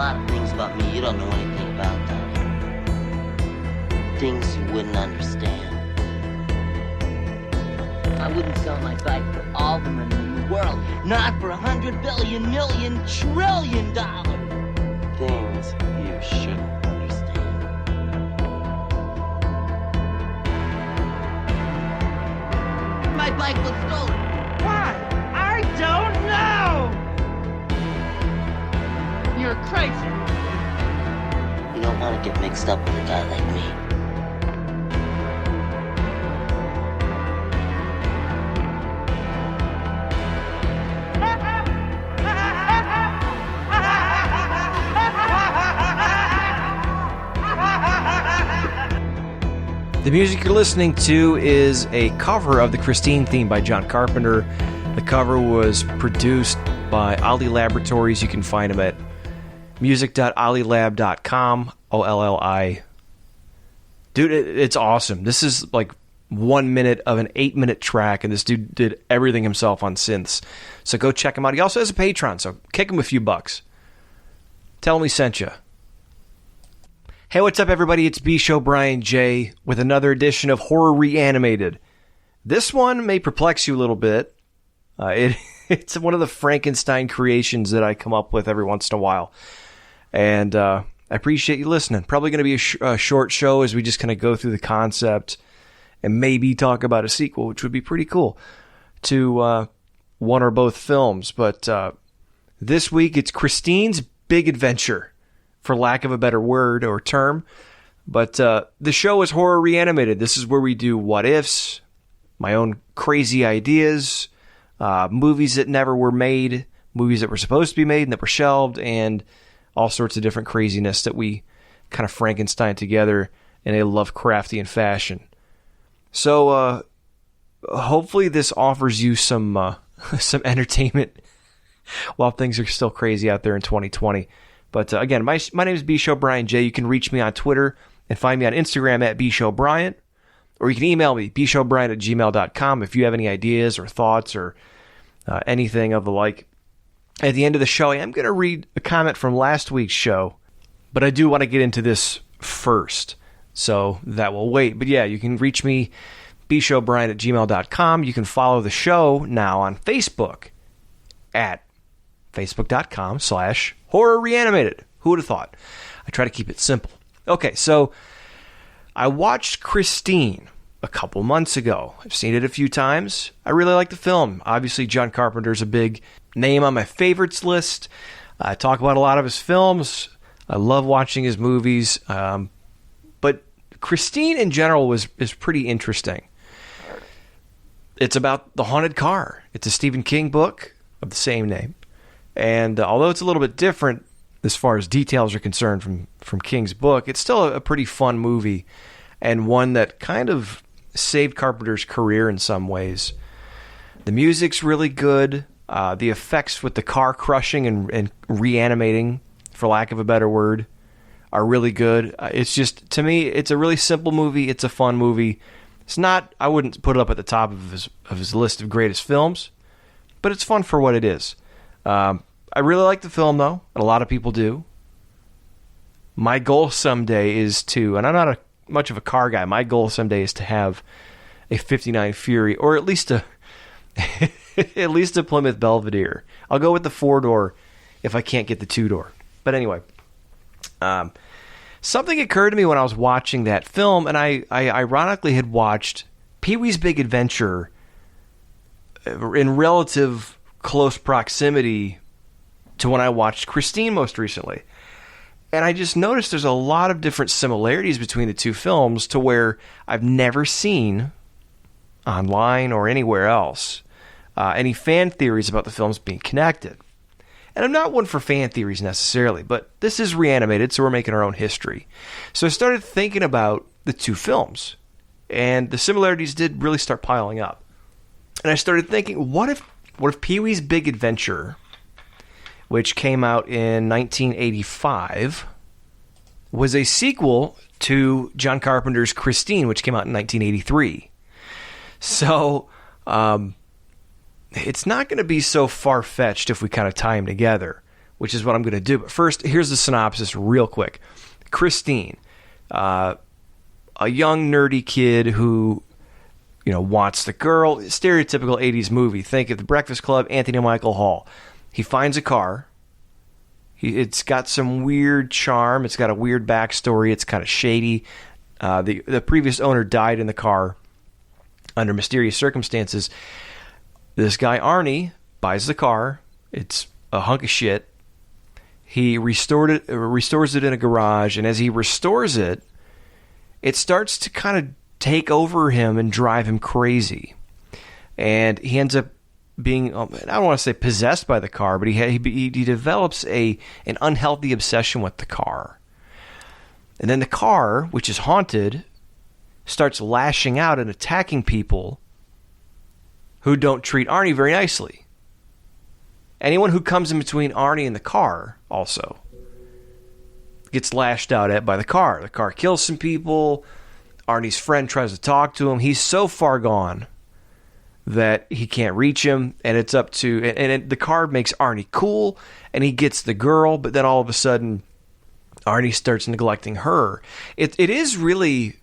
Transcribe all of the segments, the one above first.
lot of things about me you don't know anything about, Donnie. Things you wouldn't understand. I wouldn't sell my bike for all the money in the world. Not for $100 billion, million, trillion dollars. Things you shouldn't understand. My bike was stolen. Why? I don't know! You're crazy. You don't want to get mixed up with a guy like me. The music you're listening to is a cover of the Christine theme by John Carpenter. The cover was produced by Ollie Laboratories. You can find them at music.ollielab.com. OLLI. Dude, it's awesome. This is like 1 minute of an 8-minute track, and this dude did everything himself on synths. So go check him out. He also has a Patreon, so kick him a few bucks. Tell him we sent you. Hey, what's up, everybody? It's B-Show Brian J. with another edition of Horror Reanimated. This one may perplex you a little bit. It's one of the Frankenstein creations that I come up with every once in a while. And I appreciate you listening. Probably going to be a short show as we just kind of go through the concept and maybe talk about a sequel, which would be pretty cool, to one or both films. But this week, it's Christine's Big Adventure, for lack of a better word or term. But the show is Horror Reanimated. This is where we do what ifs, my own crazy ideas, movies that never were made, movies that were supposed to be made and that were shelved, and all sorts of different craziness that we kind of Frankenstein together in a Lovecraftian fashion. So hopefully this offers you some entertainment while things are still crazy out there in 2020. But again, my name is B-Show Brian J. You can reach me on Twitter and find me on Instagram at bshowbrian, or you can email me, bshowbrian@gmail.com, if you have any ideas or thoughts or anything of the like. At the end of the show, I am going to read a comment from last week's show, but I do want to get into this first, so that will wait. But yeah, you can reach me, bshowbrian@gmail.com. You can follow the show now on Facebook at facebook.com/Horror Reanimated. Who would have thought? I try to keep it simple. Okay, so I watched Christine a couple months ago. I've seen it a few times. I really like the film. Obviously, John Carpenter's a big name on my favorites list. I talk about a lot of his films. I love watching his movies. But Christine in general is pretty interesting. It's about the haunted car. It's a Stephen King book of the same name. And although it's a little bit different as far as details are concerned from King's book, it's still a pretty fun movie, and one that kind of saved Carpenter's career in some ways. The music's really good. The effects with the car crushing and reanimating, for lack of a better word, are really good. It's just, to me, it's a really simple movie. It's a fun movie. It's not, I wouldn't put it up at the top of his list of greatest films, but it's fun for what it is. I really like the film, though, and a lot of people do. My goal someday is to, and I'm not much of a car guy, my goal someday is to have a 59 Fury, or at least a Plymouth Belvedere. I'll go with the 4-door if I can't get the 2-door. But anyway, something occurred to me when I was watching that film, and I ironically had watched Pee-wee's Big Adventure in relative close proximity to when I watched Christine most recently. And I just noticed there's a lot of different similarities between the two films to where I've never seen online or anywhere else any fan theories about the films being connected. And I'm not one for fan theories necessarily, but this is Reanimated, so we're making our own history. So I started thinking about the two films, and the similarities did really start piling up. And I started thinking, what if Pee-wee's Big Adventure, which came out in 1985, was a sequel to John Carpenter's Christine, which came out in 1983. So, it's not going to be so far-fetched if we kind of tie them together which is what I'm going to do. But first, here's the synopsis real quick. Christine, a young nerdy kid who, wants the girl. Stereotypical 80s movie. Think of The Breakfast Club, Anthony Michael Hall. He finds a car. It's got some weird charm. It's got a weird backstory. It's kind of shady. The previous owner died in the car under mysterious circumstances. This guy, Arnie, buys the car. It's a hunk of shit. He restores it in a garage, and as he restores it, it starts to kind of take over him and drive him crazy. And he ends up being, I don't want to say possessed by the car, but he develops an unhealthy obsession with the car. And then the car, which is haunted, starts lashing out and attacking people who don't treat Arnie very nicely. Anyone who comes in between Arnie and the car also gets lashed out at by the car. The car kills some people. Arnie's friend tries to talk to him. He's so far gone that he can't reach him, and it's up to... the car makes Arnie cool, and he gets the girl, but then all of a sudden, Arnie starts neglecting her. It is really...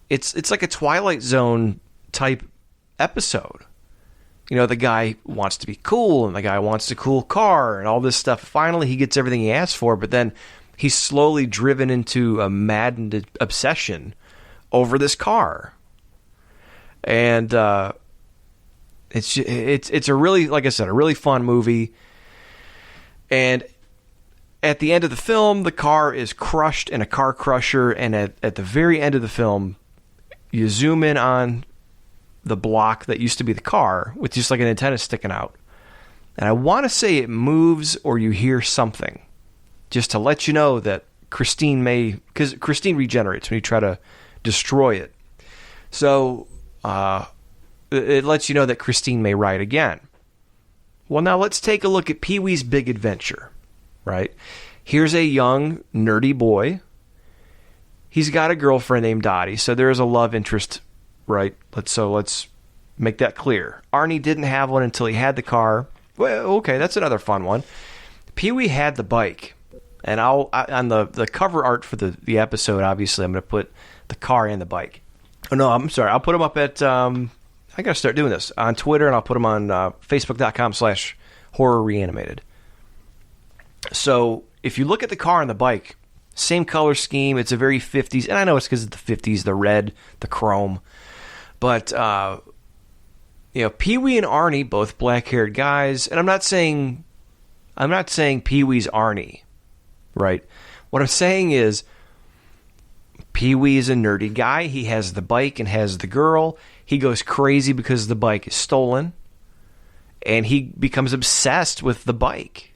It's like a Twilight Zone type episode. The guy wants to be cool, and the guy wants a cool car, and all this stuff. Finally, he gets everything he asked for, but then he's slowly driven into a maddened obsession over this car. And it's a really, like I said, a really fun movie. And at the end of the film, the car is crushed in a car crusher, and at the very end of the film, you zoom in on the block that used to be the car with just like an antenna sticking out. And I want to say it moves or you hear something just to let you know that Christine because Christine regenerates when you try to destroy it. So it lets you know that Christine may ride again. Well, now let's take a look at Pee-wee's Big Adventure, right? Here's a young, nerdy boy. He's got a girlfriend named Dottie, so there is a love interest, right? Let's make that clear. Arnie didn't have one until he had the car. Well, okay, that's another fun one. Pee-wee had the bike, and on the cover art for the episode, obviously, I'm going to put the car and the bike. Oh, no, I'm sorry. I'll put them up at... I got to start doing this on Twitter, and I'll put them on Facebook.com/horrorreanimated. So if you look at the car and the bike, same color scheme. It's a very 50s, and I know it's because of the 50s, the red, the chrome. But, Pee-wee and Arnie, both black-haired guys, and I'm not saying Pee-wee's Arnie, right? What I'm saying is Pee-wee is a nerdy guy. He has the bike and has the girl. He goes crazy because the bike is stolen, and he becomes obsessed with the bike.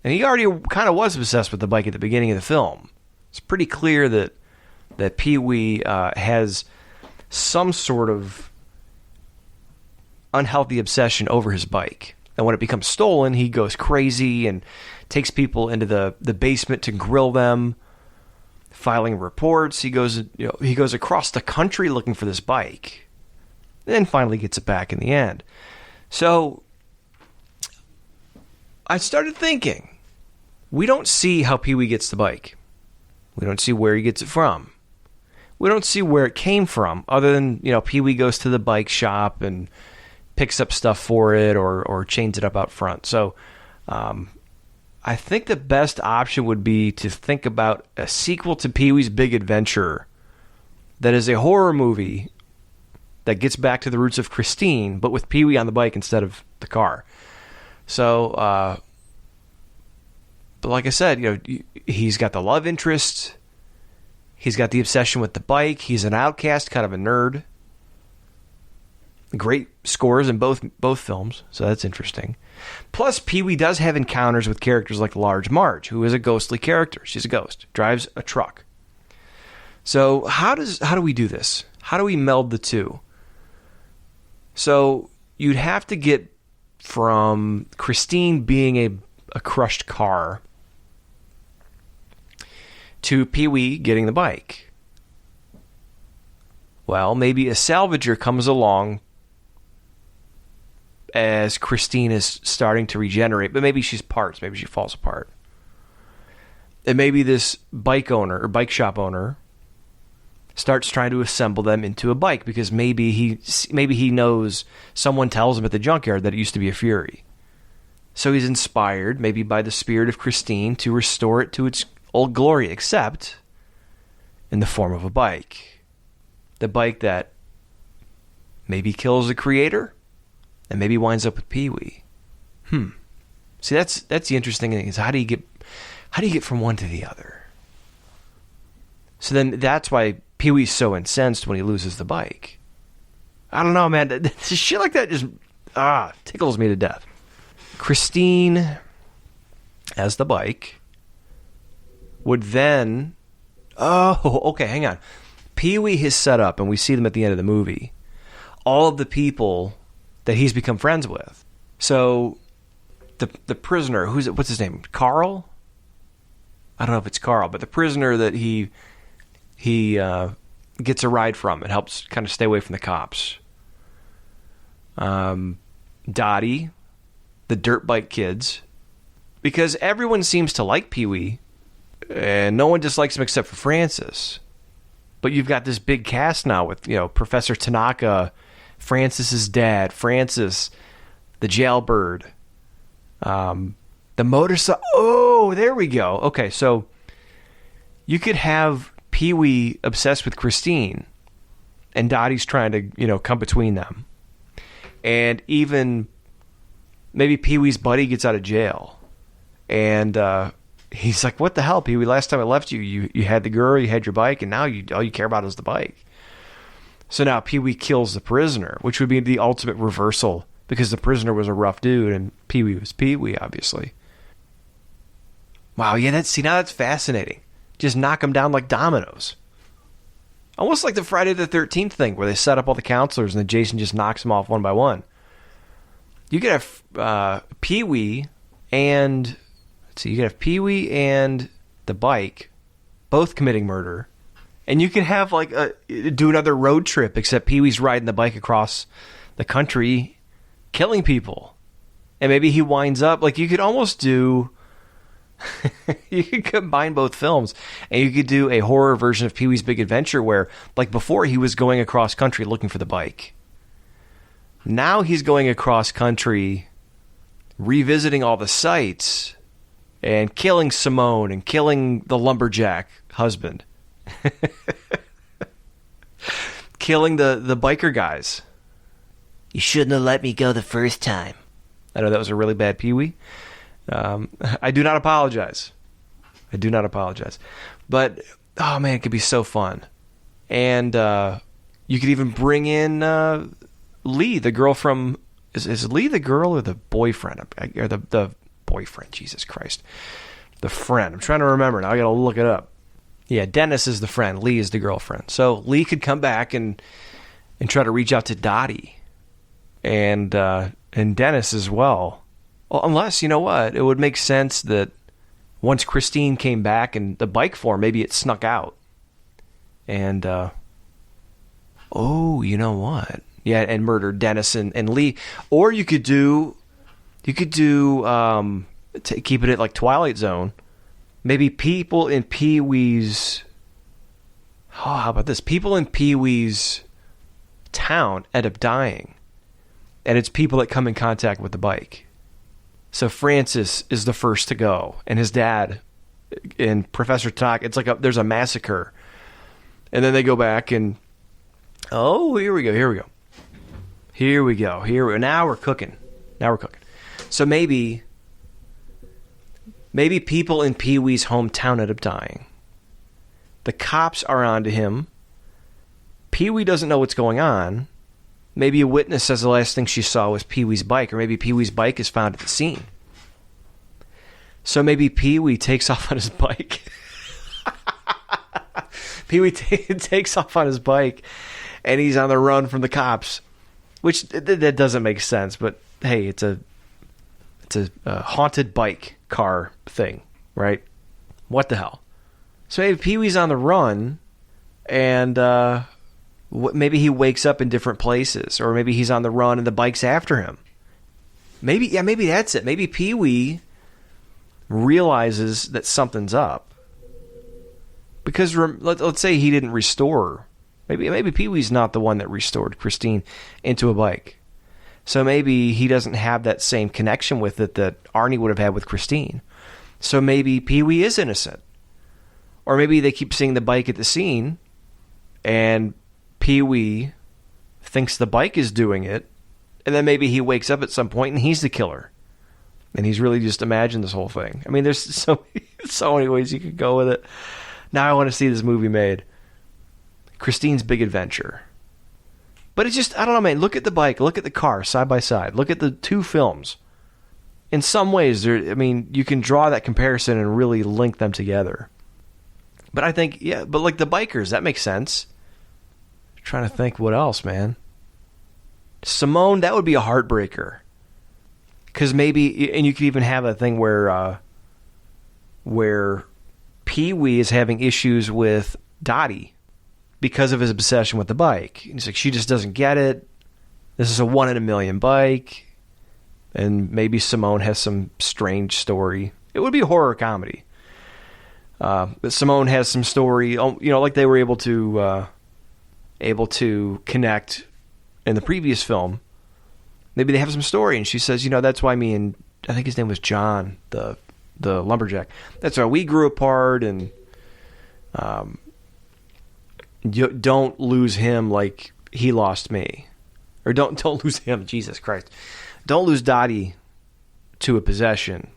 And he already kind of was obsessed with the bike at the beginning of the film. It's pretty clear that Pee-wee has some sort of unhealthy obsession over his bike. And when it becomes stolen, he goes crazy and takes people into the basement to grill them, filing reports. He goes across the country looking for this bike, and then finally gets it back in the end. So I started thinking, we don't see how Pee-wee gets the bike. We don't see where he gets it from. We don't see where it came from, other than, Pee-wee goes to the bike shop and picks up stuff for it or chains it up out front. So I think the best option would be to think about a sequel to Pee-wee's Big Adventure that is a horror movie that gets back to the roots of Christine, but with Pee-wee on the bike instead of the car. So, but like I said, he's got the love interest. He's got the obsession with the bike. He's an outcast, kind of a nerd. Great scores in both films, so that's interesting. Plus, Pee-wee does have encounters with characters like Large Marge, who is a ghostly character. She's a ghost, drives a truck. So how do we do this? How do we meld the two? So you'd have to get from Christine being a crushed car to Pee-wee getting the bike. Well, maybe a salvager comes along as Christine is starting to regenerate, but maybe she's parts. Maybe she falls apart. And maybe this bike owner or bike shop owner starts trying to assemble them into a bike because maybe he knows, someone tells him at the junkyard that it used to be a Fury. So he's inspired maybe by the spirit of Christine to restore it to its old glory, except in the form of a bike. The bike that maybe kills the creator and maybe winds up with Pee-wee. See, that's the interesting thing, is how do you get from one to the other? So then that's why Pee-wee's so incensed when he loses the bike. I don't know, man. Shit like that just tickles me to death. Christine, as the bike, would then... Oh, okay, hang on. Pee-wee has set up, and we see them at the end of the movie, all of the people that he's become friends with. So, the prisoner, what's his name? Carl? I don't know if it's Carl, but the prisoner that he gets a ride from and helps kind of stay away from the cops. Dottie, the dirt bike kids, because everyone seems to like Pee-wee, and no one dislikes him except for Francis. But you've got this big cast now with, Professor Tanaka, Francis's dad, Francis, the jailbird, the motorcycle. Oh, there we go. Okay, so you could have Pee-wee obsessed with Christine, and Dottie's trying to, come between them. And even maybe Pee-wee's buddy gets out of jail, and he's like, "What the hell, Pee-wee? Last time I left you, you had the girl, you had your bike, and now all you care about is the bike." So now Pee-wee kills the prisoner, which would be the ultimate reversal, because the prisoner was a rough dude and Pee-wee was Pee-wee, obviously. Wow, yeah, now that's fascinating. Just knock them down like dominoes. Almost like the Friday the 13th thing, where they set up all the counselors and then Jason just knocks them off one by one. You could have Pee-wee and... So you could have Pee-wee and the bike both committing murder. And you could have, do another road trip, except Pee-wee's riding the bike across the country, killing people. And maybe he winds up, you could almost do... you could combine both films, and you could do a horror version of Pee-wee's Big Adventure where, before, he was going across country looking for the bike. Now he's going across country, revisiting all the sites... and killing Simone and killing the lumberjack husband. Killing the biker guys. You shouldn't have let me go the first time. I know that was a really bad Pee-wee. I do not apologize. But, oh man, it could be so fun. And you could even bring in Lee, the girl from... Is Lee the girl or the boyfriend? Or the boyfriend, Jesus Christ. The friend. I'm trying to remember now. I gotta look it up. Yeah, Dennis is the friend. Lee is the girlfriend. So Lee could come back and try to reach out to Dottie. And Dennis as well. Well, unless, you know what? It would make sense that once Christine came back in the bike form, maybe it snuck out. And, you know what? Yeah, and murdered Dennis and Lee. Or you could do... keep it like Twilight Zone. Maybe people in Pee-wee's... Oh, how about this? People in Pee-wee's town end up dying. And it's people that come in contact with the bike. So Francis is the first to go. And his dad and Professor Tanaka, it's there's a massacre. And then they go back and... Oh, here we go. Now we're cooking. So maybe people in Pee-wee's hometown end up dying. The cops are onto him. Pee-wee doesn't know what's going on. Maybe a witness says the last thing she saw was Pee-wee's bike, or maybe Pee-wee's bike is found at the scene. So maybe Pee-wee takes off on his bike. Pee-wee takes off on his bike, and he's on the run from the cops. Which, that doesn't make sense, but hey, it's a haunted bike car thing, right? What the hell? So maybe Pee-wee's on the run, and maybe he wakes up in different places, or maybe he's on the run and the bike's after him. Maybe that's it. Maybe Pee-wee realizes that something's up. Because let's say he didn't restore. Maybe Pee-wee's not the one that restored Christine into a bike. So maybe he doesn't have that same connection with it that Arnie would have had with Christine. So maybe Pee-wee is innocent. Or maybe they keep seeing the bike at the scene, and Pee-wee thinks the bike is doing it, and then maybe he wakes up at some point and he's the killer. And he's really just imagined this whole thing. I mean, there's so many ways you could go with it. Now I want to see this movie made. Christine's Big Adventure. But it's just, I don't know, man. Look at the bike. Look at the car side by side. Look at the two films. In some ways, you can draw that comparison and really link them together. But I think, but like the bikers, that makes sense. I'm trying to think what else, man. Simone, that would be a heartbreaker. Because maybe, and you could even have a thing where Pee-wee is having issues with Dottie because of his obsession with the bike. He's like, she just doesn't get it. This is a 1 in a million bike. And maybe Simone has some strange story. It would be a horror comedy. But Simone has some story, like they were able to connect in the previous film. Maybe they have some story, and she says, that's why me and I think his name was John, the lumberjack. That's why we grew apart, and you don't lose him like he lost me, or don't lose him. Jesus Christ, don't lose Dottie to a possession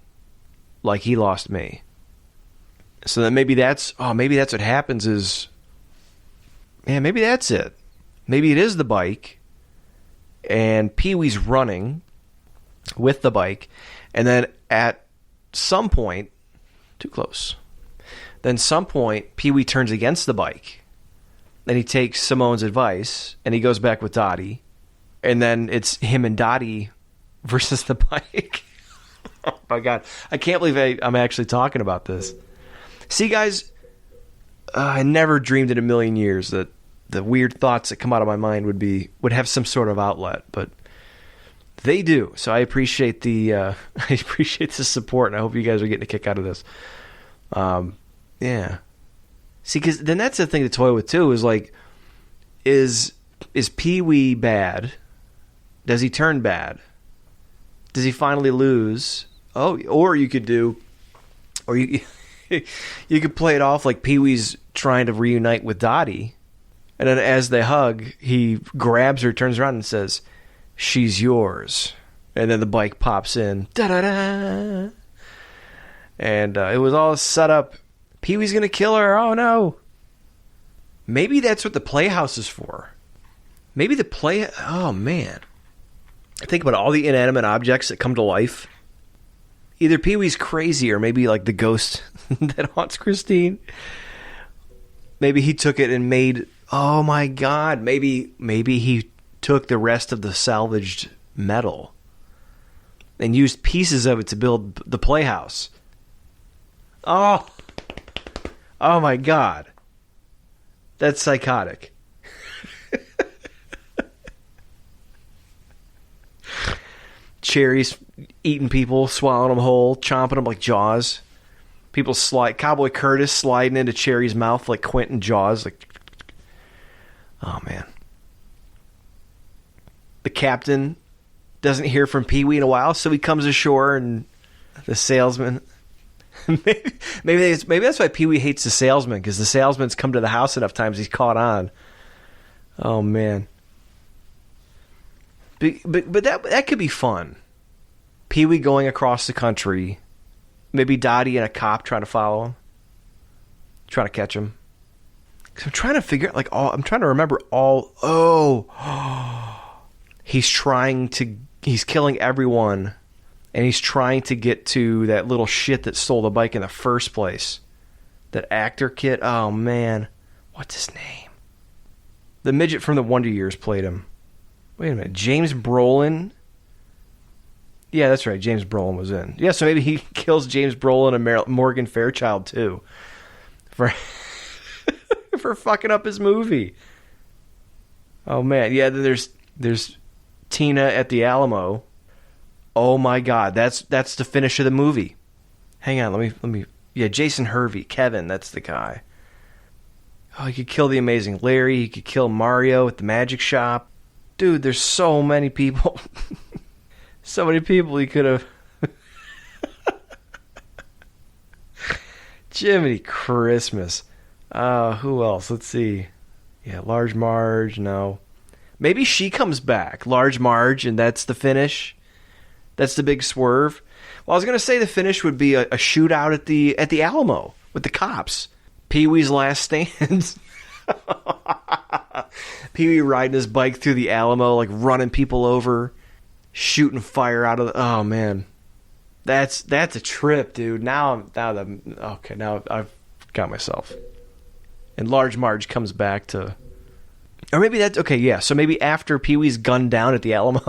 like he lost me. So then maybe that's what happens is, man, maybe that's it. Maybe it is the bike, and Pee-wee's running with the bike, and then at some point, too close, then some point, Pee-wee turns against the bike, and he takes Simone's advice, and he goes back with Dottie, and then it's him and Dottie versus the bike. Oh my God. I can't believe I'm actually talking about this. See, guys, I never dreamed in a million years that the weird thoughts that come out of my mind would have some sort of outlet, but they do. So I appreciate the support, and I hope you guys are getting a kick out of this. Yeah. See, because then that's the thing to toy with too. Is like, is Pee-wee bad? Does he turn bad? Does he finally lose? Oh, or you could you could play it off like Pee-wee's trying to reunite with Dottie, and then as they hug, he grabs her, turns around, and says, "She's yours." And then the bike pops in, da-da-da. And it was all set up. Pee-wee's gonna kill her. Oh no! Maybe that's what the playhouse is for. Maybe oh man! Think about all the inanimate objects that come to life. Either Pee-wee's crazy, or maybe like the ghost that haunts Christine. Maybe he took it and made. Oh my God! Maybe he took the rest of the salvaged metal and used pieces of it to build the playhouse. Oh my God! That's psychotic. Cherries eating people, swallowing them whole, chomping them like Jaws. People Cowboy Curtis sliding into Cherry's mouth like Quentin Jaws. Like, oh man. The captain doesn't hear from Pee-wee in a while, so he comes ashore, and the salesman. maybe that's why Pee-wee hates the salesman, because the salesman's come to the house enough times he's caught on. Oh man. But that could be fun. Pee-wee going across the country, maybe Dottie and a cop trying to follow him, trying to catch him. Cause I'm trying to figure out I'm trying to remember all. He's killing everyone, and he's trying to get to that little shit that stole the bike in the first place. That actor kid. Oh man, what's his name? The midget from the Wonder Years played him. Wait a minute, James Brolin? Yeah, that's right, James Brolin was in. Yeah, so maybe he kills James Brolin and Morgan Fairchild, too. For fucking up his movie. Oh, man. Yeah, then there's Tina at the Alamo. Oh my God, that's the finish of the movie. Hang on, let me. Yeah, Jason Hervey, Kevin, that's the guy. Oh, he could kill the Amazing Larry. He could kill Mario at the magic shop. Dude, there's so many people. So many people he could have. Jiminy Christmas. Who else? Let's see. Yeah, Large Marge, no. Maybe she comes back, Large Marge, and that's the finish. That's the big swerve. Well, I was going to say the finish would be a shootout at the Alamo with the cops. Pee-wee's last stand. Pee-wee riding his bike through the Alamo, like running people over, shooting fire out of the... Oh, man. That's a trip, dude. Now I've got myself. And Large Marge comes back to... Or maybe that's... Okay, yeah. So maybe after Pee-wee's gunned down at the Alamo...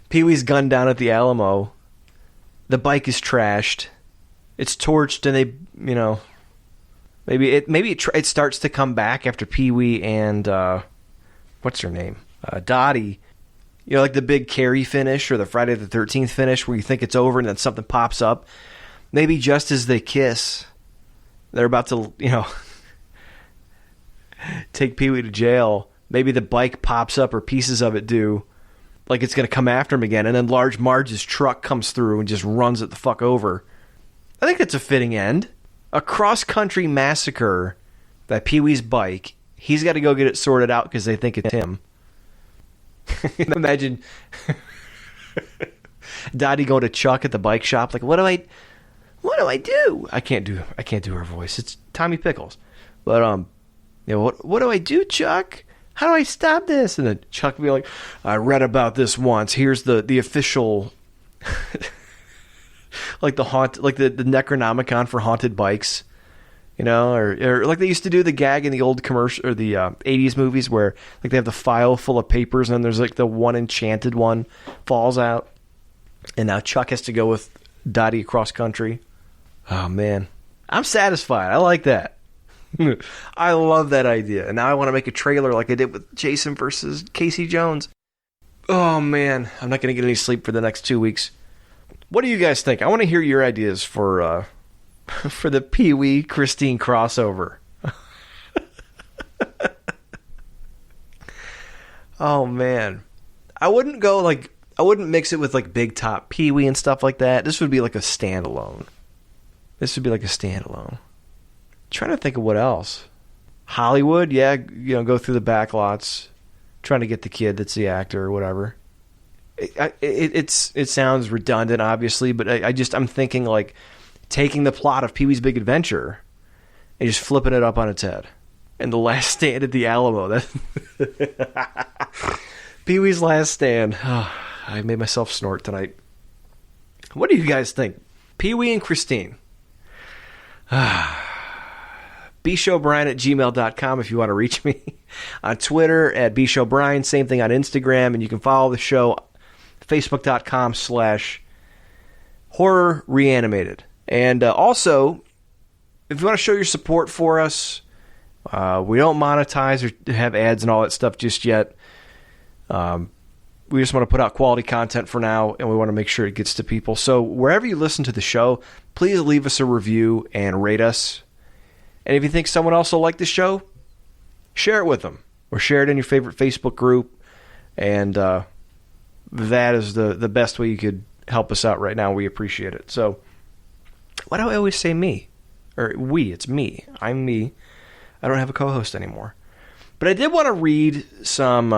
Pee-wee's gunned down at the Alamo. The bike is trashed. It's torched, and they, you know... Maybe it starts to come back after Pee-wee and... what's her name? Dottie... You know, like the big Carrie finish or the Friday the 13th finish where you think it's over and then something pops up. Maybe just as they kiss, they're about to, you know, take Pee-wee to jail. Maybe the bike pops up or pieces of it do. Like it's going to come after him again. And then Large Marge's truck comes through and just runs it the fuck over. I think that's a fitting end. A cross-country massacre by Pee-wee's bike. He's got to go get it sorted out because they think it's him. Imagine Dottie going to Chuck at the bike shop, like, what do I do? I can't do her voice. It's Tommy Pickles. But you know, what do I do, Chuck? How do I stop this? And then Chuck would be like, I read about this once. Here's the official like the Necronomicon for haunted bikes. You know, or like they used to do the gag in the old commercial or the 80s movies where like they have the file full of papers and then there's like the one enchanted one falls out. And now Chuck has to go with Dottie across country. Oh, man. I'm satisfied. I like that. I love that idea. And now I want to make a trailer like I did with Jason versus Casey Jones. Oh, man. I'm not going to get any sleep for the next 2 weeks. What do you guys think? I want to hear your ideas for the Pee-wee Christine crossover. Oh, man. I wouldn't mix it with like Big Top Pee-wee and stuff like that. This would be like a standalone. Trying to think of what else. Hollywood, yeah, you know, go through the back lots, trying to get the kid that's the actor or whatever. It sounds redundant, obviously, but I'm thinking like taking the plot of Pee-wee's Big Adventure and just flipping it up on its head. And the last stand at the Alamo. Pee-wee's Last Stand. Oh, I made myself snort tonight. What do you guys think? Pee-wee and Christine. bshowbrian@gmail.com if you want to reach me. On Twitter at bshowbrian. Same thing on Instagram. And you can follow the show facebook.com/horror reanimated. And also, if you want to show your support for us, we don't monetize or have ads and all that stuff just yet. We just want to put out quality content for now, and we want to make sure it gets to people. So wherever you listen to the show, please leave us a review and rate us. And if you think someone else will like the show, share it with them. Or share it in your favorite Facebook group. And that is the best way you could help us out right now. We appreciate it. So why do I always say me? Or we, it's me. I'm me. I don't have a co-host anymore. But I did want to read some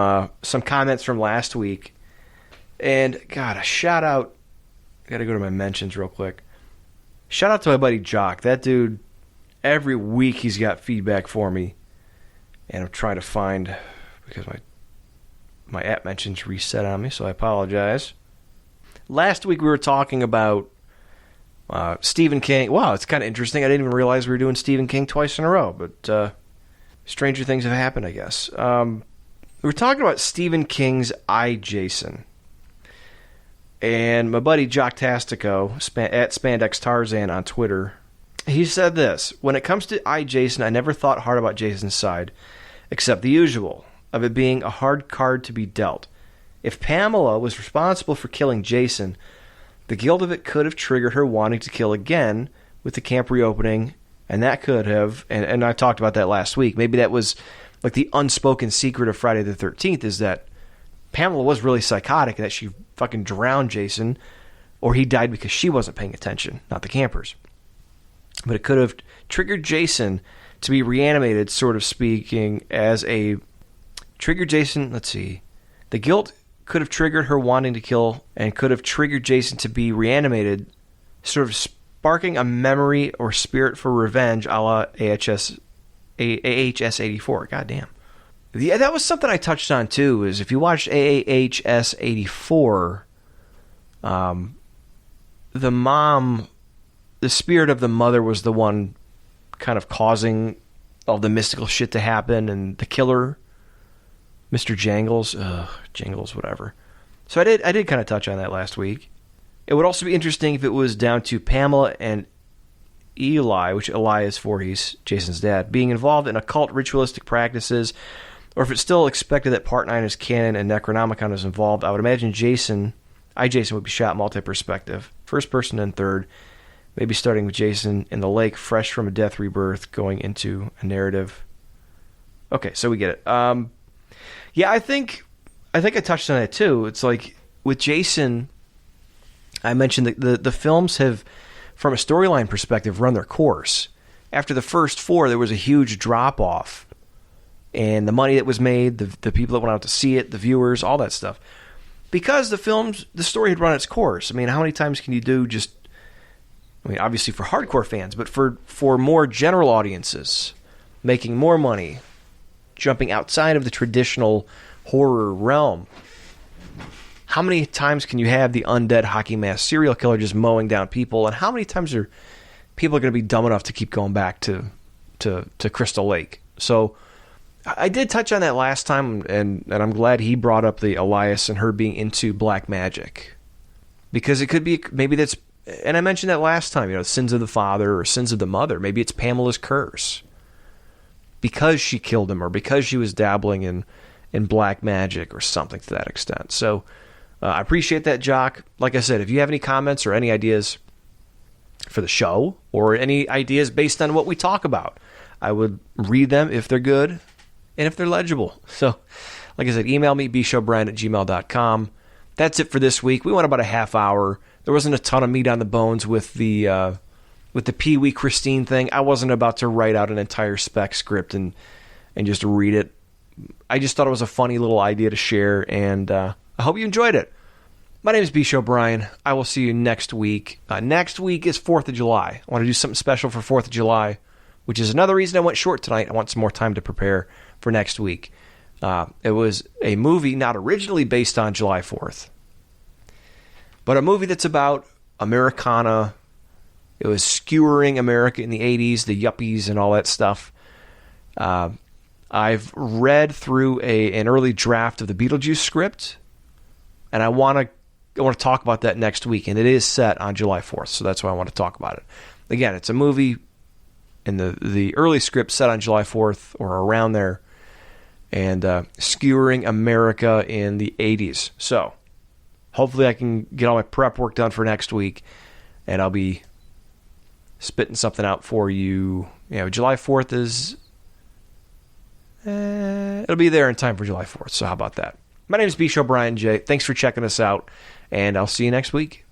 comments from last week. And, God, a shout out. I got to go to my mentions real quick. Shout out to my buddy Jock. That dude, every week he's got feedback for me. And I'm trying to find, because my app mentions reset on me, so I apologize. Last week we were talking about Stephen King. Wow, it's kind of interesting. I didn't even realize we were doing Stephen King twice in a row, but stranger things have happened, I guess. We were talking about Stephen King's I, Jason. And my buddy Jock Tastico, at Spandex Tarzan on Twitter, he said this: when it comes to I, Jason, I never thought hard about Jason's side, except the usual, of it being a hard card to be dealt. If Pamela was responsible for killing Jason, the guilt of it could have triggered her wanting to kill again with the camp reopening, and that could have, and I talked about that last week, maybe that was like the unspoken secret of Friday the 13th, is that Pamela was really psychotic and that she fucking drowned Jason, or he died because she wasn't paying attention, not the campers. But it could have triggered Jason to be reanimated, sort of speaking, as a... Triggered Jason, let's see. The guilt could have triggered her wanting to kill and could have triggered Jason to be reanimated, sort of sparking a memory or spirit for revenge a la AHS 84. Goddamn. Yeah, that was something I touched on too, is if you watched AHS 84, the mom, the spirit of the mother was the one kind of causing all the mystical shit to happen, and the killer, Mr. Jangles, Jingles, whatever. So I did kind of touch on that last week. It would also be interesting if it was down to Pamela and Eli, which Eli is for, he's Jason's dad, being involved in occult ritualistic practices, or if it's still expected that Part 9 is canon and Necronomicon is involved. I would imagine Jason would be shot multi-perspective, first person and third, maybe starting with Jason in the lake, fresh from a death rebirth, going into a narrative. Okay, so we get it. Yeah, I think I touched on that too. It's like with Jason, I mentioned that the films have, from a storyline perspective, run their course. After the first 4, there was a huge drop-off. And the money that was made, the people that went out to see it, the viewers, all that stuff. Because the story had run its course. I mean, how many times can you do just... I mean, obviously for hardcore fans, but for more general audiences, making more money, jumping outside of the traditional horror realm. How many times can you have the undead hockey mask serial killer just mowing down people? And how many times are people going to be dumb enough to keep going back to Crystal Lake? So I did touch on that last time, and I'm glad he brought up the Elias and her being into black magic. Because it could be, maybe that's, and I mentioned that last time, sins of the father or sins of the mother. Maybe it's Pamela's curse. Because she killed him, or because she was dabbling in black magic or something to that extent. So I appreciate that, Jock. Like I said, if you have any comments or any ideas for the show, or any ideas based on what we talk about, I would read them if they're good and if they're legible. So, like I said, email me, bshowbrian@gmail.com. That's it for this week. We went about a half hour. There wasn't a ton of meat on the bones with the Pee Wee Christine thing. I wasn't about to write out an entire spec script and just read it. I just thought it was a funny little idea to share, and I hope you enjoyed it. My name is B. Show Brian. I will see you next week. Next week is 4th of July. I want to do something special for 4th of July, which is another reason I went short tonight. I want some more time to prepare for next week. It was a movie not originally based on July 4th, but a movie that's about Americana. It was skewering America in the 80s, the yuppies and all that stuff. I've read through an early draft of the Beetlejuice script, and I want to talk about that next week, and it is set on July 4th, so that's why I want to talk about it. Again, it's a movie in the early script set on July 4th or around there, and skewering America in the 80s. So hopefully I can get all my prep work done for next week, and I'll be spitting something out for you. July 4th is... it'll be there in time for July 4th, so how about that? My name is B. Show Brian J. Thanks for checking us out, and I'll see you next week.